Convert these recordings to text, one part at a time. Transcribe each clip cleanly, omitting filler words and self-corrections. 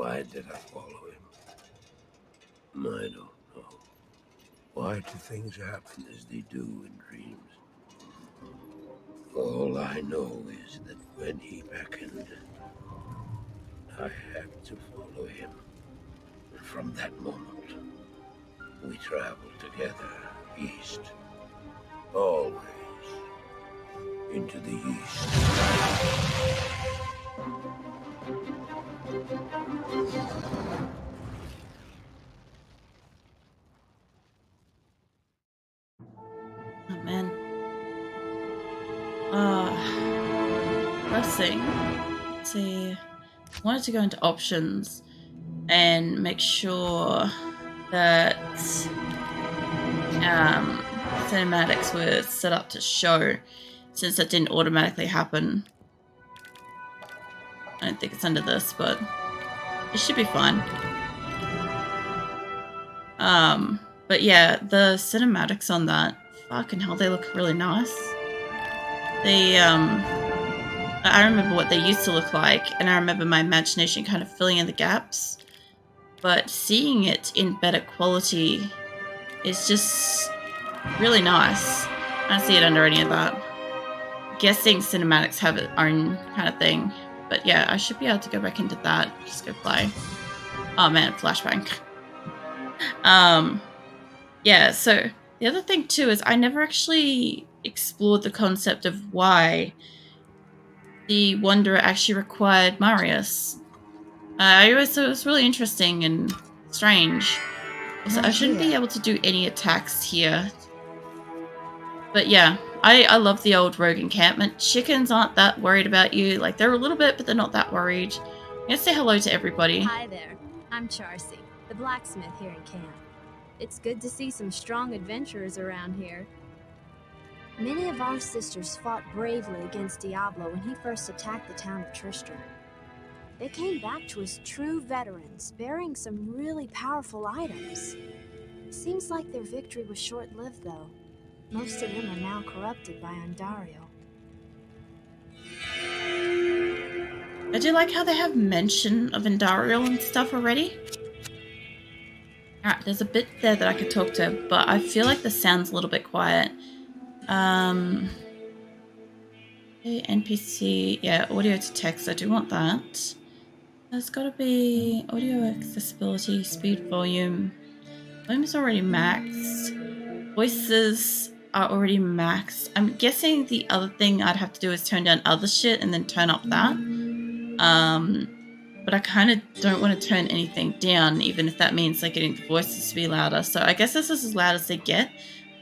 Why did I follow him? I don't know. Why do things happen as they do in dreams? All I know is that when he beckoned, I had to follow him. And from that moment, we traveled together east, always into the east. Oh man. First thing, let's see. I wanted to go into options and make sure that cinematics were set up to show, since that didn't automatically happen. I don't think it's under this, but it should be fine. But yeah, the cinematics on that, fucking hell, they look really nice. They, I remember what they used to look like, and I remember my imagination kind of filling in the gaps. But seeing it in better quality is just really nice. I don't see it under any of that. I'm guessing cinematics have its own kind of thing. But yeah, I should be able to go back into that. Just go play. Oh man, flashbang. Yeah, so the other thing too is I never actually explored the concept of why the Wanderer actually required Marius. I always thought it was really interesting and strange. Also, I shouldn't be able to do any attacks here. But yeah, I love the old rogue encampment. Chickens aren't that worried about you. Like, they're a little bit, but they're not that worried. I'm gonna say hello to everybody. Hi there. I'm Charcy, the blacksmith here in camp. It's good to see some strong adventurers around here. Many of our sisters fought bravely against Diablo when he first attacked the town of Tristram. They came back to us true veterans, bearing some really powerful items. Seems like their victory was short-lived, though. Most of them are now corrupted by Ondario. I do like how they have mention of Endariel and stuff already. Alright, there's a bit there that I could talk to, but I feel like the sound's a little bit quiet. Okay, NPC, yeah, audio to text, I do want that. There's gotta be audio accessibility, speed, volume. Volume's already maxed. Voices are already maxed. I'm guessing the other thing I'd have to do is turn down other shit and then turn up that. But I kind of don't want to turn anything down, even if that means like getting the voices to be louder. So I guess this is as loud as they get.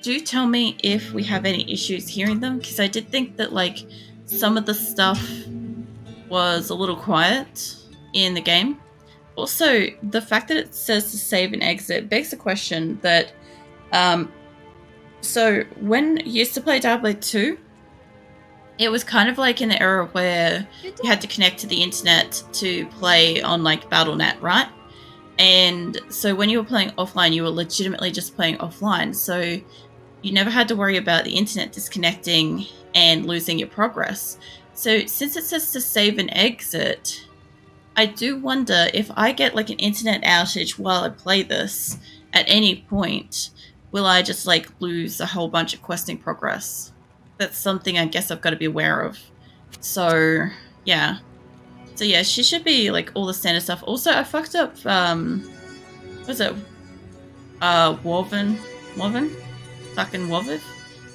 Do tell me if we have any issues hearing them, because I did think that like some of the stuff was a little quiet in the game. Also, the fact that it says to save and exit begs the question that so when you used to play Diablo 2, it was kind of like in the era where you had to connect to the internet to play on like Battle.net, right? And so when you were playing offline, you were legitimately just playing offline. So you never had to worry about the internet disconnecting and losing your progress. So since it says to save and exit, I do wonder if I get like an internet outage while I play this at any point, will I just like lose a whole bunch of questing progress? That's something I guess I've got to be aware of. So yeah. So yeah, she should be like all the standard stuff. Also, I fucked up what was it? Woven? Fucking Woviv?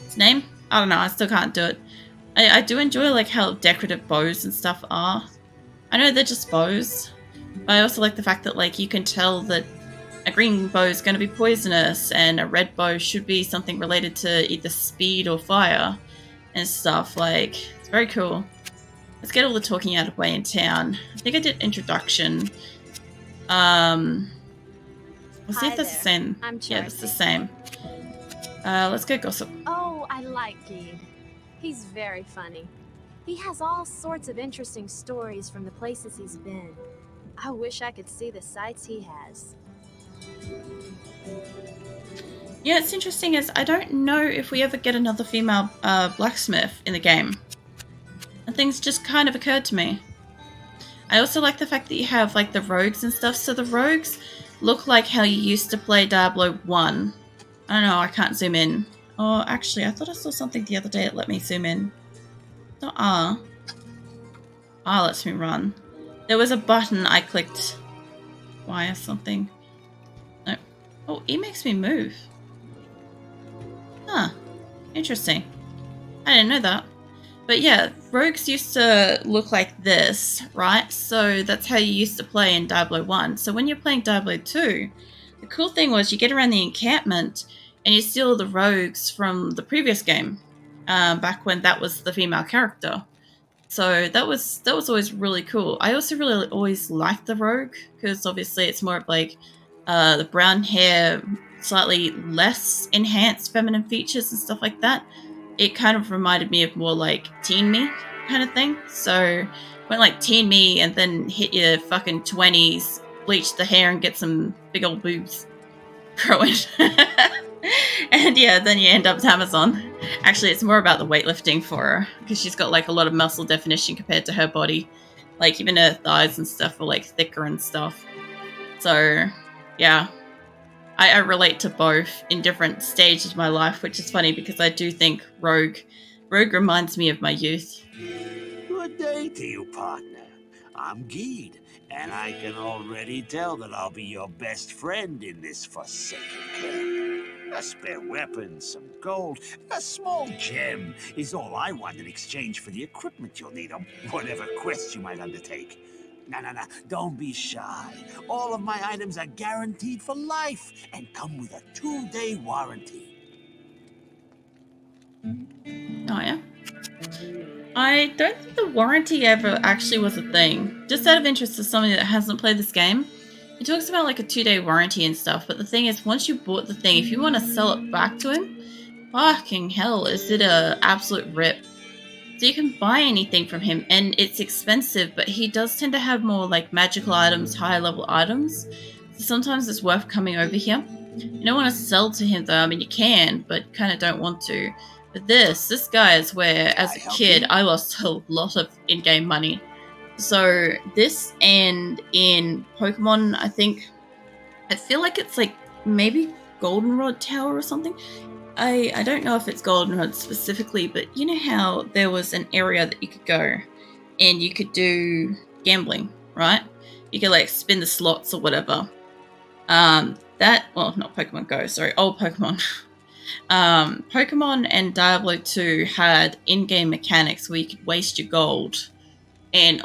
His name? I don't know, I still can't do it. I do enjoy like how decorative bows and stuff are. I know they're just bows, but I also like the fact that like you can tell that a green bow is going to be poisonous and a red bow should be something related to either speed or fire and stuff. Like, it's very cool. Let's get all the talking out of the way in town. I think I did introduction. We'll see if that's the same. Yeah, that's the same. Let's go gossip. Oh, I like Geed. He's very funny. He has all sorts of interesting stories from the places he's been. I wish I could see the sights he has. Yeah, it's interesting is I don't know if we ever get another female blacksmith in the game. And things just kind of occurred to me. I also like the fact that you have like the rogues and stuff. So the rogues look like how you used to play Diablo 1. I don't know, I can't zoom in. Oh, actually, I thought I saw something the other day that let me zoom in. So, lets me run. There was a button I clicked. Y or something. No. Oh, it makes me move. Huh. Interesting. I didn't know that. But yeah, rogues used to look like this, right? So that's how you used to play in Diablo 1. So when you're playing Diablo 2, the cool thing was you get around the encampment and you steal the rogues from the previous game, back when that was the female character. So that was always really cool. I also really always liked the rogue because obviously it's more of like the brown hair, slightly less enhanced feminine features and stuff like that. It kind of reminded me of more like teen me kind of thing. So went like teen me and then hit your fucking 20s, bleach the hair and get some big old boobs growing. And yeah, then you end up with Amazon. Actually, it's more about the weightlifting for her because she's got like a lot of muscle definition compared to her body. Like even her thighs and stuff are like thicker and stuff. So yeah, I relate to both in different stages of my life, which is funny because I do think Rogue reminds me of my youth. Good day to you, partner. I'm Geed, and I can already tell that I'll be your best friend in this forsaken camp. A spare weapon, some gold, a small gem is all I want in exchange for the equipment you'll need on whatever quest you might undertake. No, don't be shy. All of my items are guaranteed for life and come with a 2-day warranty. Oh yeah? I don't think the warranty ever actually was a thing. Just out of interest to somebody that hasn't played this game, it talks about like a 2-day warranty and stuff, but the thing is, once you bought the thing, if you want to sell it back to him, fucking hell, is it a absolute rip. So you can buy anything from him, and it's expensive, but he does tend to have more like magical items, higher level items. So sometimes it's worth coming over here. You don't want to sell to him though. I mean, you can, but kind of don't want to. But this guy is where, as a kid, I lost a lot of in-game money. So this, and in Pokemon, I feel like it's like maybe Goldenrod Tower or something. I don't know if it's Goldenrod specifically, but you know how there was an area that you could go and you could do gambling, right? You could like spin the slots or whatever. Not Pokemon Go, sorry, old Pokemon. Pokemon and Diablo 2 had in-game mechanics where you could waste your gold. And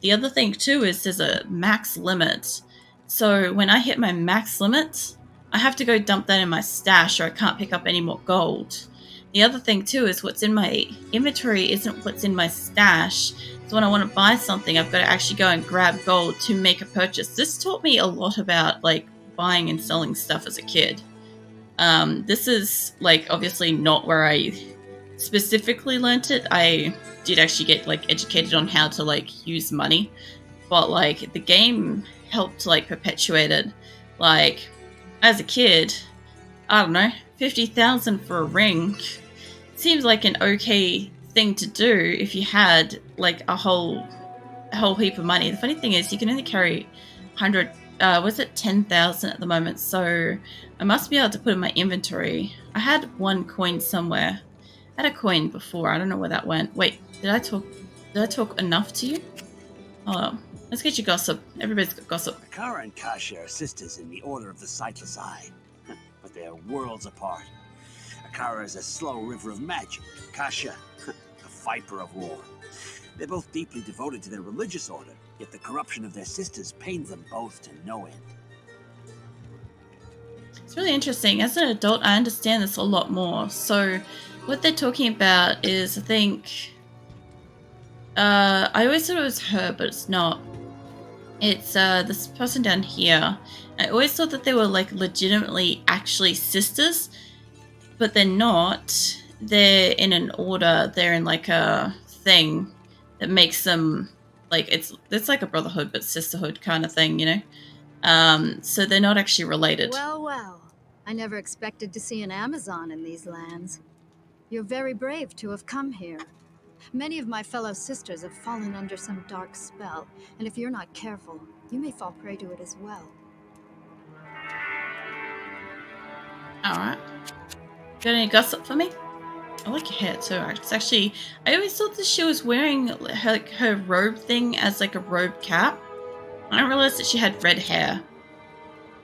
the other thing too is there's a max limit. So when I hit my max limit, I have to go dump that in my stash or I can't pick up any more gold. The other thing too is what's in my inventory isn't what's in my stash. So when I want to buy something, I've got to actually go and grab gold to make a purchase. This taught me a lot about like buying and selling stuff as a kid. This is like obviously not where I specifically learnt it. I did actually get like educated on how to like use money, but like the game helped like perpetuate it. Like as a kid, I don't know, 50,000 for a ring seems like an okay thing to do if you had like a whole heap of money. The funny thing is you can only carry 100, was it 10,000 at the moment? So I must be able to put in my inventory. I had one coin somewhere. I had a coin before. I don't know where that went. Wait, did I talk enough to you? Hold on. Let's get your gossip. Everybody's got gossip. Akara and Kasha are sisters in the Order of the Sightless Eye, but they are worlds apart. Akara is a slow river of magic. Kasha, a viper of war. They're both deeply devoted to their religious order, yet the corruption of their sisters pains them both to no end. It's really interesting. As an adult, I understand this a lot more. So what they're talking about is, I think, I always thought it was her, but it's not. It's this person down here. I always thought that they were like legitimately actually sisters, but they're not. They're in an order. They're in like a thing that makes them like it's like a brotherhood but sisterhood kind of thing, you know. So they're not actually related. Well, I never expected to see an Amazon in these lands. You're very brave to have come here. Many of my fellow sisters have fallen under some dark spell, and if you're not careful, you may fall prey to it as well. Alright. Got any gossip for me? I like your hair too. It's actually, I always thought that she was wearing her robe thing as like a robe cap. I didn't realize that she had red hair.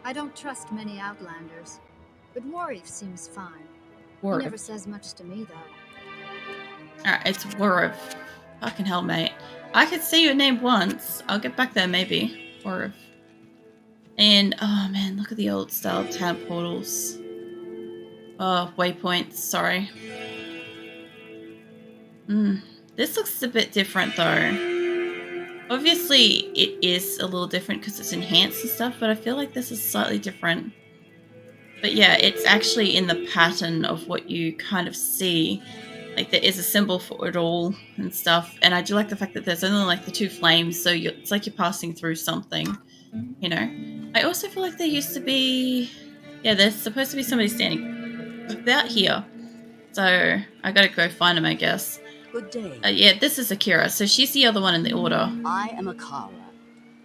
I don't trust many Outlanders, but Warif seems fine. Warif. He never says much to me, though. Alright, it's Warif. Fucking hell, mate. I could say your name once. I'll get back there, maybe. Warif. And, oh man, look at the old style town portals. Oh, waypoints, sorry. This looks a bit different though. Obviously, it is a little different because it's enhanced and stuff, but I feel like this is slightly different. But yeah, it's actually in the pattern of what you kind of see. Like, there is a symbol for it all and stuff. And I do like the fact that there's only like the two flames, so it's like you're passing through something, you know? I also feel like there used to be... Yeah, there's supposed to be somebody standing about here. So I gotta go find him, I guess. Good day. Yeah, this is Akira, so she's the other one in the order. I am Akara,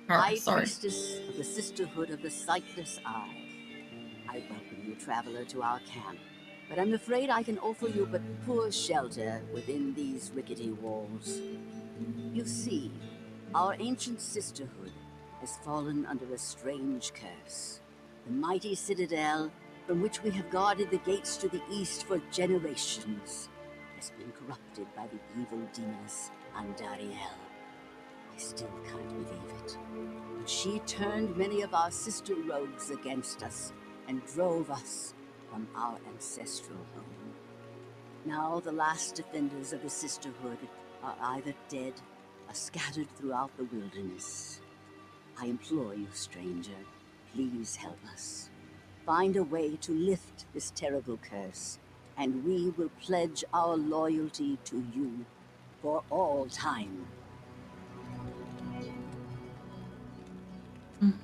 High Sorry. Priestess of the Sisterhood of the Sightless Eye. I welcome you, traveler, to our camp, but I'm afraid I can offer you but poor shelter within these rickety walls. You see, our ancient sisterhood has fallen under a strange curse. The mighty citadel, from which we have guarded the gates to the east for generations, has been corrupted by the evil demoness Andariel. I still can't believe it. But she turned many of our sister rogues against us and drove us from our ancestral home. Now the last defenders of the sisterhood are either dead or scattered throughout the wilderness. I implore you, stranger, please help us. Find a way to lift this terrible curse, and we will pledge our loyalty to you for all time.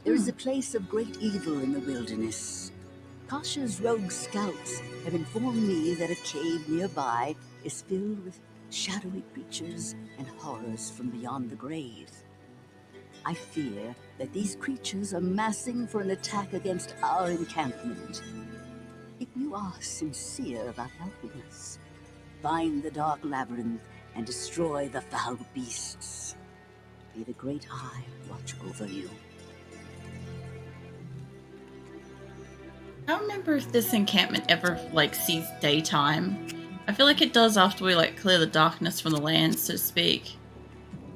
There is a place of great evil in the wilderness. Kasha's rogue scouts have informed me that a cave nearby is filled with shadowy creatures and horrors from beyond the grave. I fear that these creatures are massing for an attack against our encampment. If you are sincere about helping us, find the dark labyrinth and destroy the foul beasts. May the Great Eye watch over you. I don't remember if this encampment ever, like, sees daytime. I feel like it does after we, like, clear the darkness from the land, so to speak.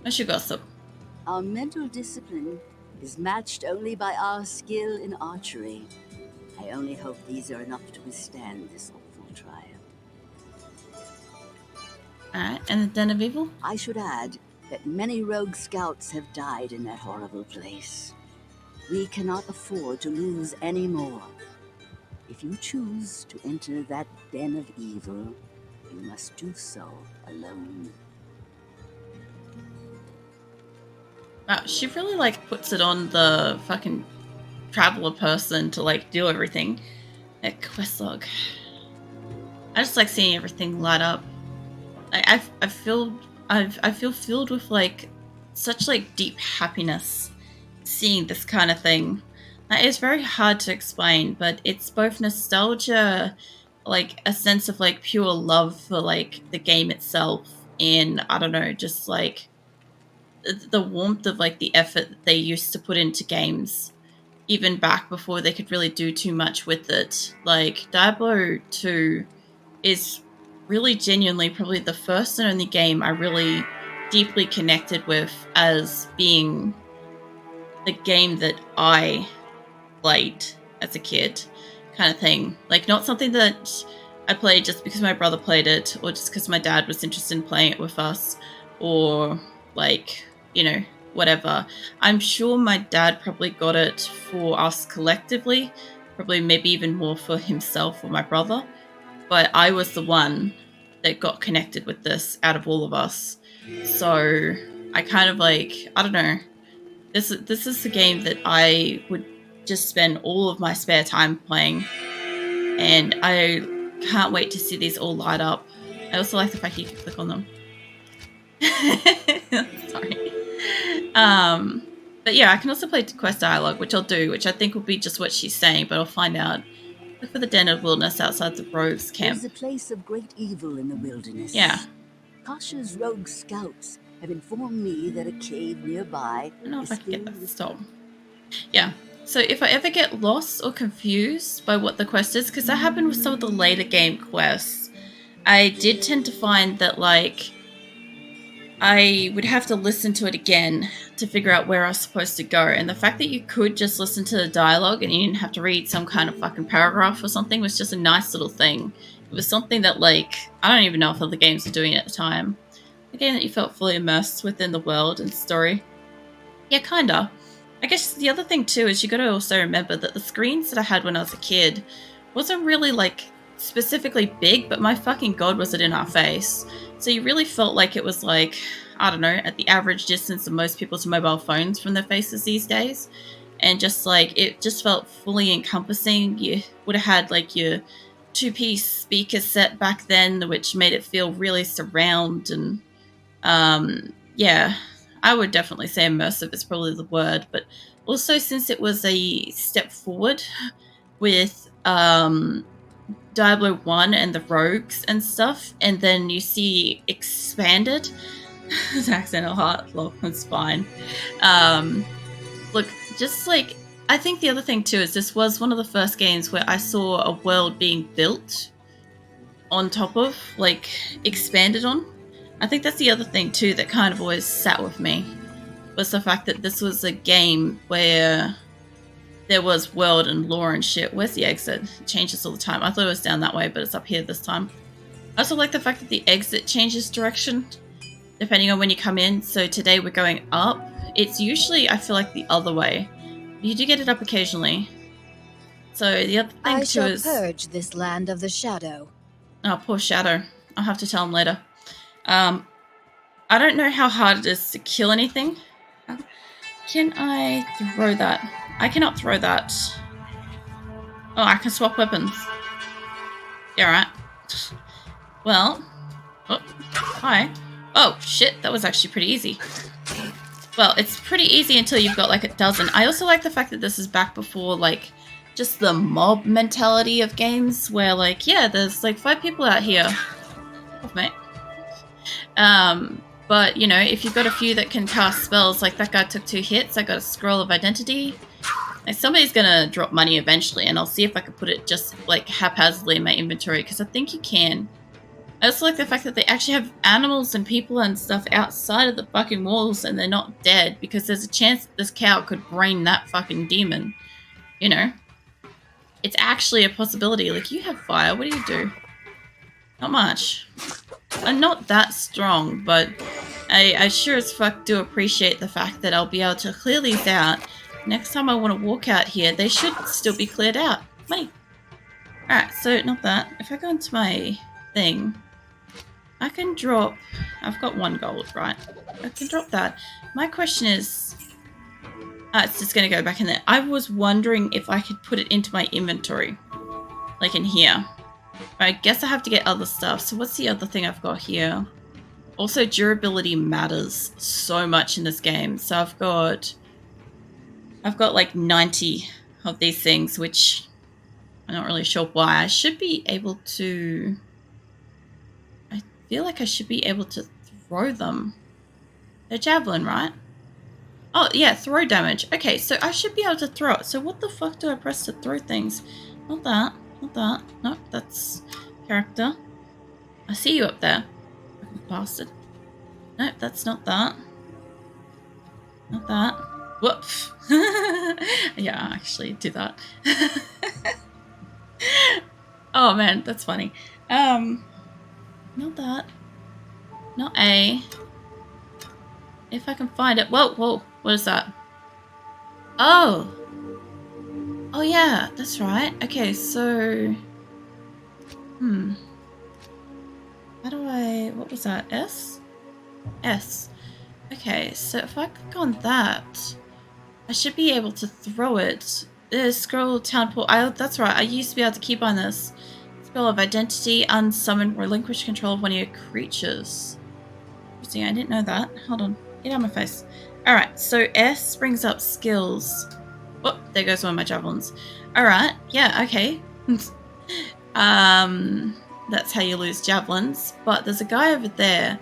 What's your gossip? Our mental discipline is matched only by our skill in archery. I only hope these are enough to withstand this awful trial. Alright, and the Den of Evil? I should add that many rogue scouts have died in that horrible place. We cannot afford to lose any more. If you choose to enter that den of evil, you must do so alone. Wow, she really, like, puts it on the fucking traveler person to, like, do everything. That quest log. I just like seeing everything light up. I feel filled with, like, such, like, deep happiness seeing this kind of thing. It's very hard to explain, but it's both nostalgia, like a sense of like pure love for like the game itself, and I don't know, just like the warmth of like the effort that they used to put into games, even back before they could really do too much with it. Like Diablo 2 is really genuinely probably the first and only game I really deeply connected with as being the game that I played as a kid, kind of thing. Like, not something that I played just because my brother played it, or just because my dad was interested in playing it with us, or like, you know, whatever. I'm sure my dad probably got it for us collectively, probably maybe even more for himself or my brother, but I was the one that got connected with this out of all of us. So I kind of like, I don't know, this is the game that I would just spend all of my spare time playing, and I can't wait to see these all light up. I also like the fact you can click on them. Sorry. But yeah, I can also play quest dialogue, which I'll do, which I think will be just what she's saying, but I'll find out. Look for the den of wilderness outside the rogues camp. There's a place of great evil in the wilderness. Yeah. Kasha's rogue scouts have informed me that a cave nearby I don't know if is I can get filled that with... stop. Yeah. So if I ever get lost or confused by what the quest is, because that happened with some of the later game quests, I did tend to find that, like, I would have to listen to it again to figure out where I was supposed to go. And the fact that you could just listen to the dialogue and you didn't have to read some kind of fucking paragraph or something was just a nice little thing. It was something that, like, I don't even know if other games were doing it at the time. A game that you felt fully immersed within the world and story. Yeah, kinda. I guess the other thing too is you gotta also remember that the screens that I had when I was a kid wasn't really, like, specifically big, but my fucking god was it in our face. So you really felt like it was, like, I don't know, at the average distance of most people's mobile phones from their faces these days. And just, like, it just felt fully encompassing. You would have had, like, your two-piece speaker set back then, which made it feel really surround. And yeah, I would definitely say immersive is probably the word. But also, since it was a step forward with Diablo 1 and the rogues and stuff, and then you see expanded. His accidental heart, lol, it's fine. Look, just like, I think the other thing too is this was one of the first games where I saw a world being built on top of, like, expanded on. I think that's the other thing too that kind of always sat with me, was the fact that this was a game where there was world and lore and shit. Where's the exit? It changes all the time. I thought it was down that way, but it's up here this time. I also like the fact that the exit changes direction depending on when you come in. So today we're going up. It's usually, I feel like, the other way. You do get it up occasionally. So the other thing I too shall is... purge this land of the shadow. Oh, poor Shadow. I'll have to tell him later. I don't know how hard it is to kill anything. Can I throw that? I cannot throw that. Oh, I can swap weapons. Yeah, right. Well. Oh, hi. Oh, shit. That was actually pretty easy. Well, it's pretty easy until you've got, like, a dozen. I also like the fact that this is back before, like, just the mob mentality of games where, like, yeah, there's, like, 5 people out here. Off, mate. But, you know, if you've got a few that can cast spells, like that guy took 2 hits, I got a scroll of identity. Like, somebody's gonna drop money eventually, and I'll see if I can put it just, like, haphazardly in my inventory, because I think you can. I also like the fact that they actually have animals and people and stuff outside of the fucking walls, and they're not dead, because there's a chance that this cow could brain that fucking demon. You know? It's actually a possibility. Like, you have fire, what do you do? Not much. I'm not that strong, but I sure as fuck do appreciate the fact that I'll be able to clear these out. Next time I want to walk out here, they should still be cleared out. Money. Alright, so not that. If I go into my thing, I can drop... I've got 1 gold, right? I can drop that. My question is... it's just going to go back in there. I was wondering if I could put it into my inventory. Like in here. I guess I have to get other stuff. So what's the other thing I've got here? Also, durability matters so much in this game. So I've got like 90 of these things, which I'm not really sure why. I should be able to... I feel like I should be able to throw them. They're javelin, right? Oh, yeah, throw damage. Okay, so I should be able to throw it. So what the fuck do I press to throw things? Not that. Not that. No, that's character. I see you up there. Fucking bastard. Nope, that's not that. Not that. Whoops. Yeah, I actually do that. Oh man, that's funny. Not that. Not A. If I can find it. Whoa, whoa. What is that? Oh. Oh yeah, that's right. Okay, so... How do I... What was that? S? S. Okay, so if I click on that, I should be able to throw it. Scroll town pool. That's right, I used to be able to keep on this. Spell of identity, unsummon, relinquish control of one of your creatures. interesting. I didn't know that. Hold on. Get out of my face. Alright, so S brings up skills. Oh, there goes one of my javelins. Alright, yeah, okay. That's how you lose javelins. But there's a guy over there.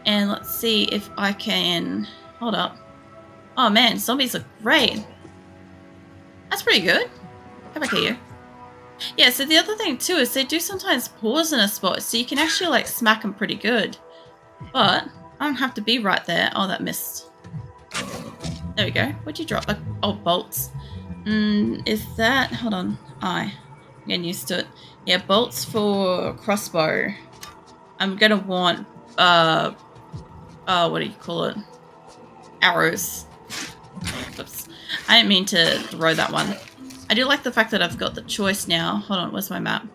And let's see if I can... Hold up. Oh man, zombies look great. That's pretty good. Come back here. Yeah, so the other thing too is they do sometimes pause in a spot, so you can actually like smack them pretty good. But I don't have to be right there. Oh, that missed. There we go. What'd you drop? Like, oh, bolts. Is that... Hold on. I'm getting used to it. Yeah, bolts for crossbow. I'm gonna want, what do you call it? Arrows. Oops. I didn't mean to throw that one. I do like the fact that I've got the choice now. Hold on, where's my map?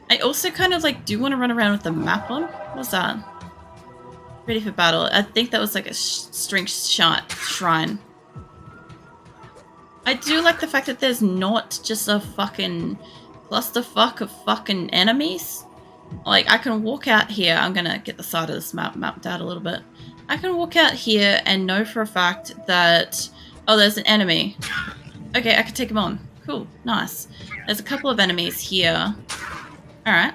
I also kind of like do want to run around with the map on. What's that? Ready for battle. I think that was like a strength shrine. I do like the fact that there's not just a fucking clusterfuck of fucking enemies. Like, I can walk out here. I'm gonna get the side of this map mapped out a little bit. I can walk out here and know for a fact that... Oh, there's an enemy. Okay, I can take him on. Cool, nice. There's a couple of enemies here. Alright.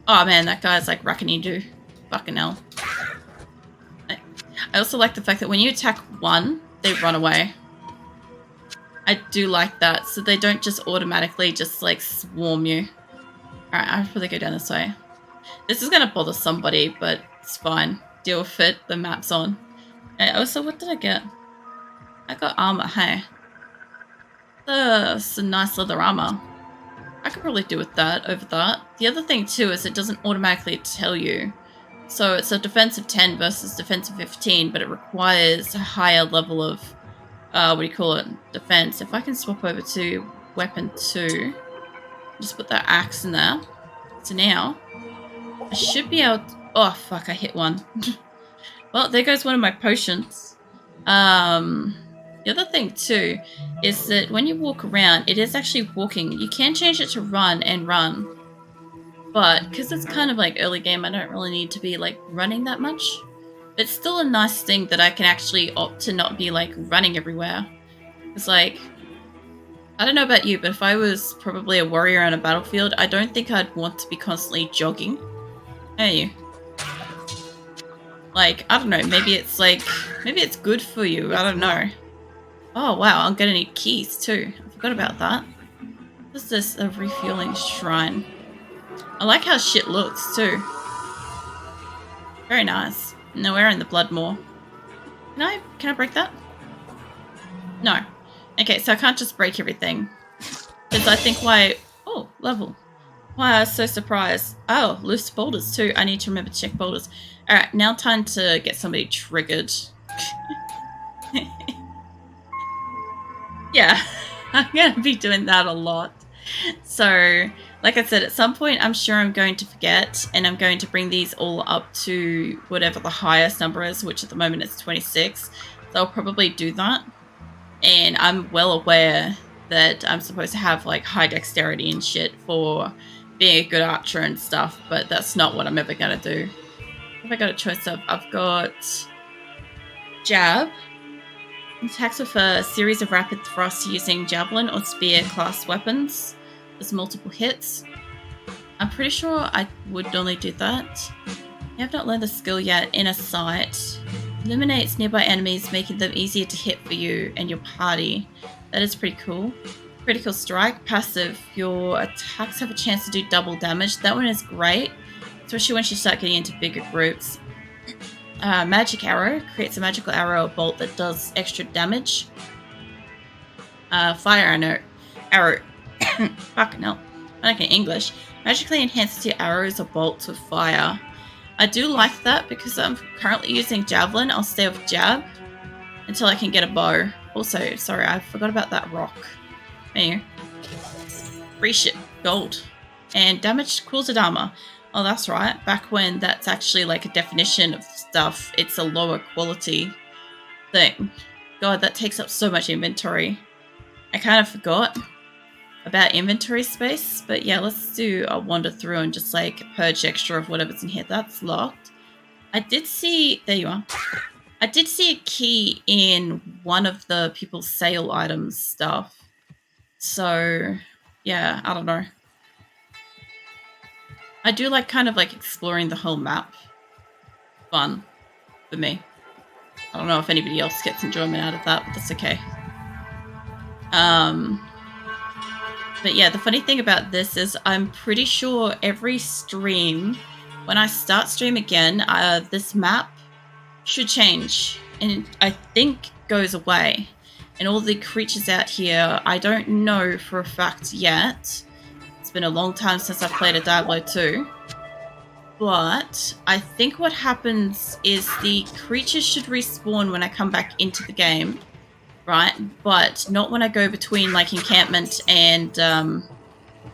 Oh man, that guy's like Rackany-doo. Fucking hell. I also like the fact that when you attack one, they run away. I do like that, so they don't just automatically just like swarm you. Alright, I should probably go down this way. This is gonna bother somebody, but it's fine. Deal with it, the map's on. Also, what did I get? I got armor, hey. Some nice leather armor. I could probably do with that over that. The other thing too is it doesn't automatically tell you. So it's a defensive 10 versus defensive 15, but it requires a higher level of, what do you call it, defense. If I can swap over to weapon 2, just put that axe in there. So now, I should be able to, oh fuck, I hit one. Well, there goes one of my potions. The other thing too is that when you walk around, it is actually walking. You can change it to run and run. But because it's kind of like early game, I don't really need to be like running that much. But it's still a nice thing that I can actually opt to not be like running everywhere. It's like, I don't know about you, but if I was probably a warrior on a battlefield, I don't think I'd want to be constantly jogging. How are you? Like, I don't know, maybe it's like, maybe it's good for you, I don't know. Oh wow, I'm gonna need keys too. I forgot about that. What's this? A refueling shrine. I like how shit looks too. Very nice. No, we're in the blood more. Can I break that? No. Okay, so I can't just break everything. Because I think why... Oh, level. Why I was so surprised. Oh, loose boulders too. I need to remember to check boulders. Alright, now time to get somebody triggered. Yeah, I'm going to be doing that a lot. So, like I said, at some point I'm sure I'm going to forget, and I'm going to bring these all up to whatever the highest number is, which at the moment is 26. So I'll probably do that. And I'm well aware that I'm supposed to have like high dexterity and shit for being a good archer and stuff, but that's not what I'm ever going to do. What have I got a choice of? I've got jab. Attacks with a series of rapid thrusts using javelin or spear class weapons. There's multiple hits. I'm pretty sure I would only do that. You have not learned the skill yet. Inner sight. Eliminates nearby enemies, making them easier to hit for you and your party. That is pretty cool. Critical strike. Passive. Your attacks have a chance to do double damage. That one is great, especially once you start getting into bigger groups. Magic arrow creates a magical arrow or bolt that does extra damage. Fire arrow. Fucking hell. I like in English. Magically enhances your arrows or bolts with fire. I do like that because I'm currently using javelin. I'll stay with jab until I can get a bow. Also, sorry, I forgot about that rock. There. Free shit. Gold. And damage quilted armor. Oh, that's right. Back when that's actually like a definition of stuff, it's a lower quality thing. God, that takes up so much inventory. I kind of forgot. about inventory space. But yeah, let's do a wander through and just like purge extra of whatever's in here. That's locked. I did see, there you are. I did see a key in one of the people's sale items stuff. So yeah, I don't know. I do like kind of like exploring the whole map. Fun for me. I don't know if anybody else gets enjoyment out of that, but that's okay. But yeah, the funny thing about this is I'm pretty sure every stream, when I start stream again, this map should change and I think goes away. And all the creatures out here, I don't know for a fact yet. It's been a long time since I've played a Diablo 2. But I think what happens is the creatures should respawn when I come back into the game, right? But not when I go between like encampment and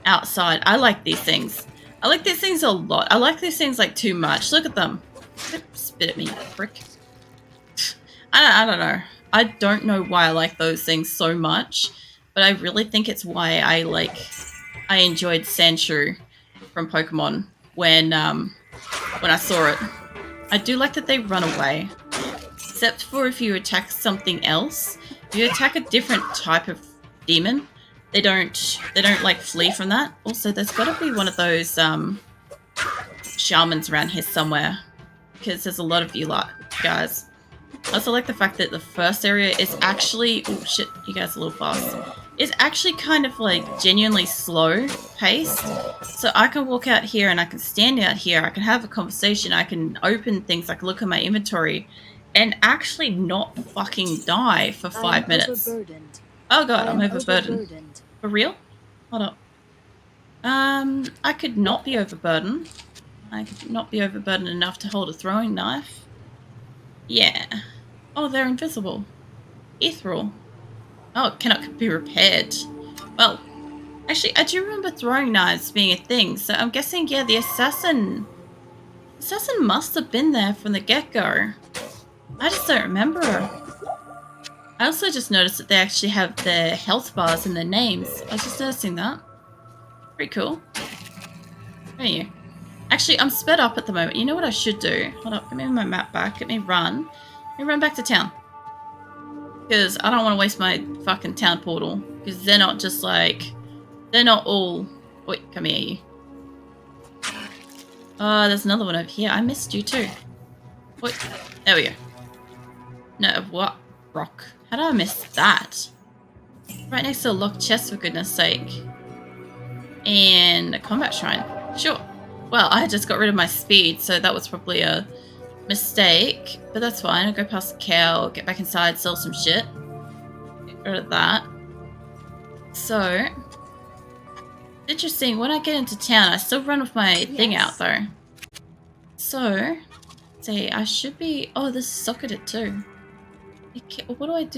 outside. I like these things. I like these things a lot. I like these things like too much. Look at them. Spit at me, prick. I don't know. I don't know why I like those things so much, but I really think it's why I enjoyed Sandshrew from Pokemon when I saw it. I do like that they run away, except for if you attack something else. If you attack a different type of demon, they don't like flee from that. Also, there's got to be one of those shamans around here somewhere, because there's a lot of you lot, guys. I also like the fact that the first area is actually... Oh shit, you guys are a little fast. It's actually kind of like genuinely slow paced. So I can walk out here and I can stand out here. I can have a conversation. I can open things. I can look at my inventory and actually not fucking die for 5 minutes. Oh god, I'm overburdened. For real? Hold up. I could not be overburdened. I could not be overburdened enough to hold a throwing knife. Yeah. Oh, they're invisible. Ethereal. Oh, it cannot be repaired. Well, actually, I do remember throwing knives being a thing, so I'm guessing, yeah, the assassin must have been there from the get-go. I just don't remember. I also just noticed that they actually have their health bars in their names. I was just noticing that. Pretty cool. There you go. Actually, I'm sped up at the moment. You know what I should do? Hold up, give me my map back. Let me run. Let me run back to town. Because I don't want to waste my fucking town portal. Because they're not just like... They're not all... Wait, come here, you. There's another one over here. I missed you too. Wait, there we go. No, what? Rock. How did I miss that? Right next to a locked chest, for goodness sake. And a combat shrine. Sure. Well, I just got rid of my speed, so that was probably a mistake. But that's fine. I'll go past the cow, get back inside, sell some shit. Get rid of that. So, interesting. When I get into town, I still run with my thing out, though. So, see, I should be... Oh, this is socketed too. Okay, what do I do?